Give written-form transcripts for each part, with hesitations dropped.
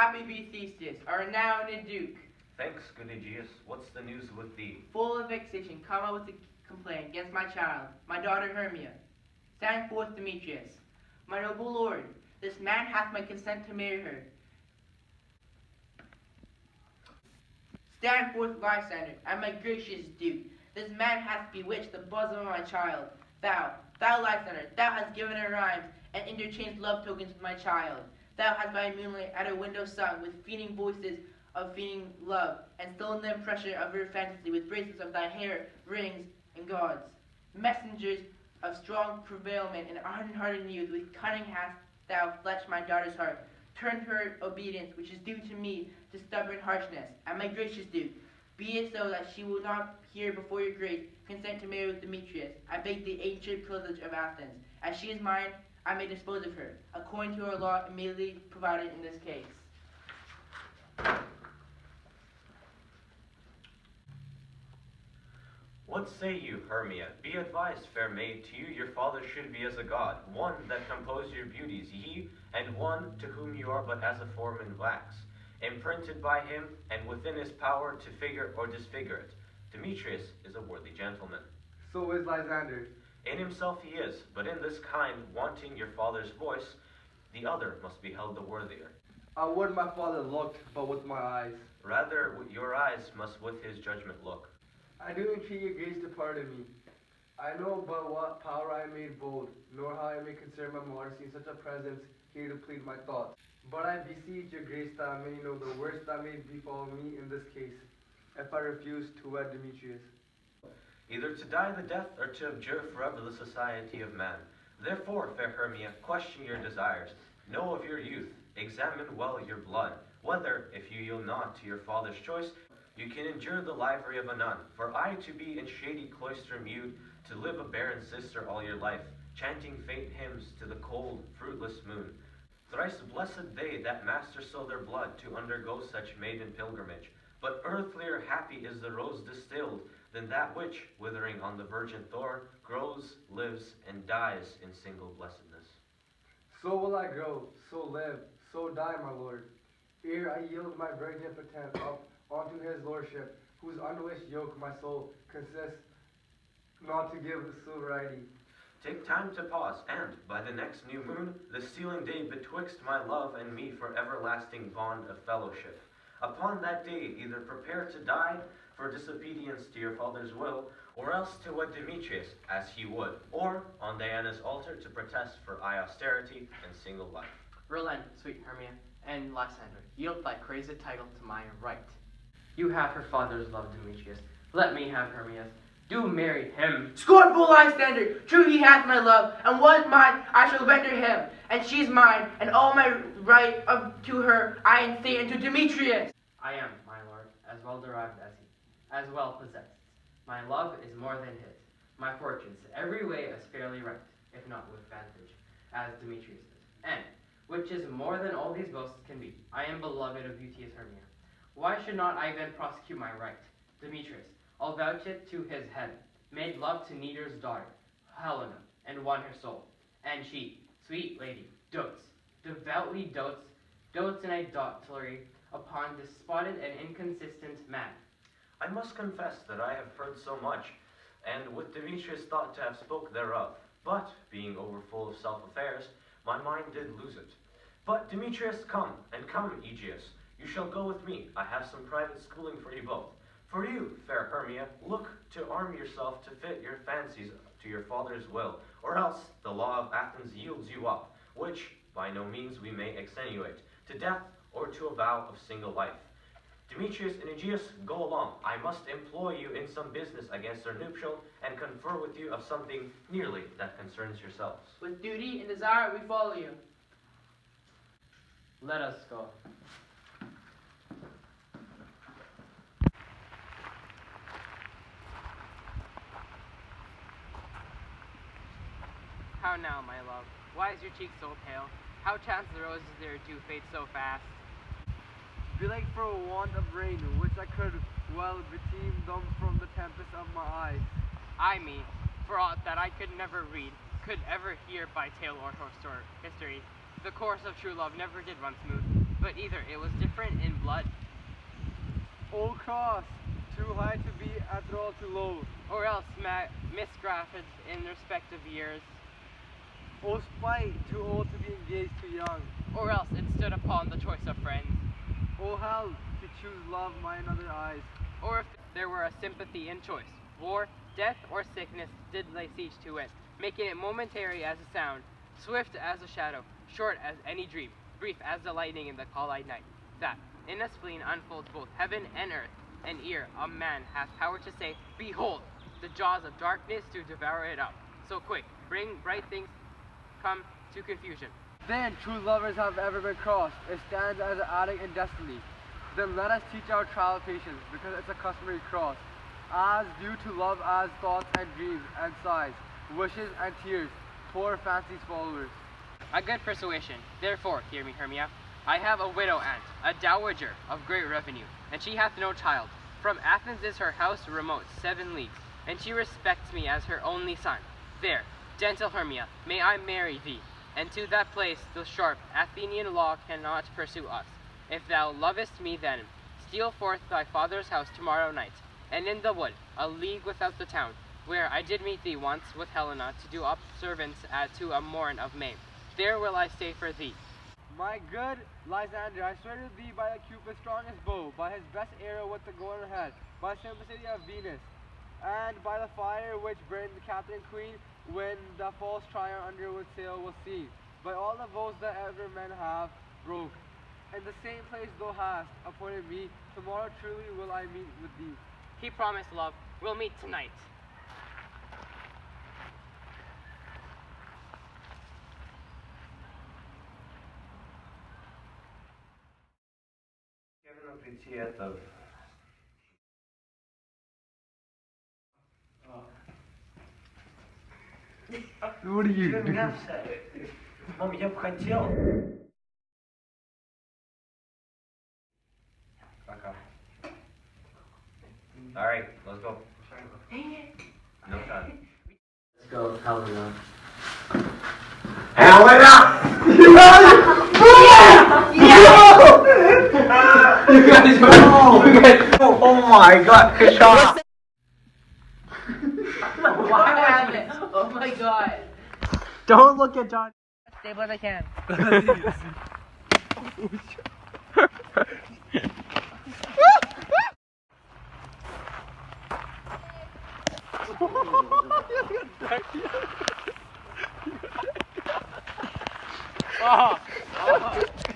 Happy be Theseus, our renowned Duke. Thanks, good Aegeus. What's the news with thee? Full of vexation, come out with a complaint against my child, my daughter Hermia. Stand forth, Demetrius. My noble lord, this man hath my consent to marry her. Stand forth, Lysander, and my gracious Duke. This man hath bewitched the bosom of my child. Thou, Lysander, thou hast given her rhymes, and interchanged love tokens with my child. Thou hast by moonlight at her window sung with feeding voices of feeding love, and stolen the impression of her fantasy with bracelets of thy hair, rings, and gauds. Messengers of strong prevailment and ardent-hearted youth, with cunning hast thou fletched my daughter's heart, turned her obedience, which is due to me, to stubborn harshness. And my gracious Duke, be it so that she will not here before your grace consent to marry with Demetrius. I beg the ancient privilege of Athens. As she is mine, I may dispose of her, according to our law immediately provided in this case. What say you, Hermia? Be advised, fair maid, to you your father should be as a god, one that composed your beauties, ye, and one to whom you are but as a form in wax, imprinted by him, and within his power to figure or disfigure it. Demetrius is a worthy gentleman. So is Lysander. In himself he is, but in this kind, wanting your father's voice, the other must be held the worthier. I would my father looked, but with my eyes. Rather, your eyes must with his judgment look. I do entreat your grace to pardon me. I know but what power I made bold, nor how I may conserve my modesty in such a presence here to plead my thoughts. But I beseech your grace that I may know the worst that may befall me in this case, if I refuse to wed Demetrius. Either to die the death or to abjure forever the society of man. Therefore, fair Hermia, question your desires. Know of your youth, examine well your blood, whether, if you yield not to your father's choice, you can endure the livery of a nun. For I to be in shady cloister mute, to live a barren sister all your life, chanting faint hymns to the cold, fruitless moon. Thrice blessed they that master so their blood to undergo such maiden pilgrimage. But earthlier happy is the rose distilled than that which, withering on the virgin thorn, grows, lives, and dies in single blessedness. So will I grow, so live, so die, my lord, ere I yield my virgin patent up unto his lordship, whose unwished yoke my soul consists not to give sobriety. Take time to pause, and, by the next new moon, the sealing day betwixt my love and me for everlasting bond of fellowship. Upon that day, either prepare to die for disobedience to your father's will, or else to wed Demetrius as he would, or on Diana's altar to protest for austerity and single life. Relent, sweet Hermia, and Lysander, yield thy crazy title to my right. You have her father's love, Demetrius. Let me have Hermia's. Do marry him. Scornful Lysander, true he hath my love, and what is mine I shall render him, and she is mine, and all my right to her I enstate unto Demetrius. I am, my lord, as well derived as he, as well possessed. My love is more than his. My fortunes every way as fairly right, if not with vantage, as Demetrius is. And, which is more than all these boasts can be, I am beloved of beauteous Hermia. Why should not I then prosecute my right? Demetrius, I'll vouch it to his head, made love to Neater's daughter, Helena, and won her soul. And she, sweet lady, devoutly dotes in idolatry upon despoted and inconsistent man. I must confess that I have heard so much, and with Demetrius thought to have spoke thereof, but, being overfull of self-affairs, my mind did lose it. But Demetrius, come, and come, Aegeus, you shall go with me. I have some private schooling for you both. For you, fair Hermia, look to arm yourself to fit your fancies to your father's will, or else the law of Athens yields you up, which by no means we may extenuate, to death or to a vow of single life. Demetrius and Aegeus, go along. I must employ you in some business against our nuptial, and confer with you of something nearly that concerns yourselves. With duty and desire we follow you. Let us go. How now, my love? Why is your cheek so pale? How chance the roses there do fade so fast? Belike for a want of rain, which I could well beteem them from the tempest of my eyes. I me, for aught that I could never read, could ever hear by tale or history, the course of true love never did run smooth, but either it was different in blood, O cross, too high to be, after all too low. or else misgrafted in respect of years, O spite, too old to be engaged too young. or else it stood upon the choice of friends, O hell, to choose love mine other eyes. or if there were a sympathy in choice, war, death, or sickness did lay siege to it, making it momentary as a sound, swift as a shadow, short as any dream, brief as the lightning in the call-eyed night, that in a spleen unfolds both heaven and earth, and ere a man has power to say, behold, the jaws of darkness to devour it up. So quick, bring bright things come to confusion. Then true lovers have ever been crossed. It stands as an addict in destiny. Then let us teach our child patience, because it's a customary cross. As due to love as thoughts and dreams and sighs, wishes and tears, poor fancy's followers. A good persuasion. Therefore, hear me, Hermia. I have a widow aunt, a dowager of great revenue, and she hath no child. From Athens is her house remote 7 leagues, and she respects me as her only son. There, gentle Hermia, may I marry thee, and to that place the sharp Athenian law cannot pursue us. If thou lovest me then, steal forth thy father's house tomorrow night, and in the wood, a league without the town, where I did meet thee once with Helena to do observance to a morn of May. There will I stay for thee. My good Lysander, I swear to thee by Cupid's strongest bow, by his best arrow with the golden head, by simplicity of Venus, and by the fire which burned the captain queen when the false Tryon underwood sail was seen, by all the vows that ever men have broke. In the same place thou hast appointed me, tomorrow truly will I meet with thee. He promised, love, we'll meet tonight. What are you doing? Мам, я бы хотел. Пока. All right, let's go. No time. Let's go, Helena. Helena! You guys were. Oh my God, good shot. What happened? Oh my god. Don't look at John. Stable as I can.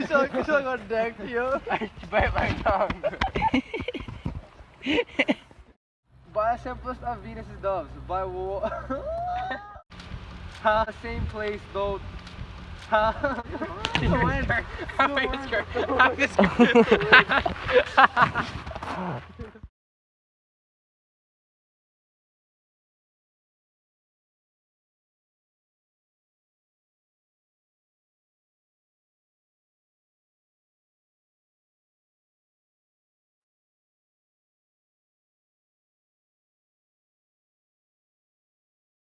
You should have deck to you. I bite my tongue. By the simplest of Venus's doves, by the same place though. How is your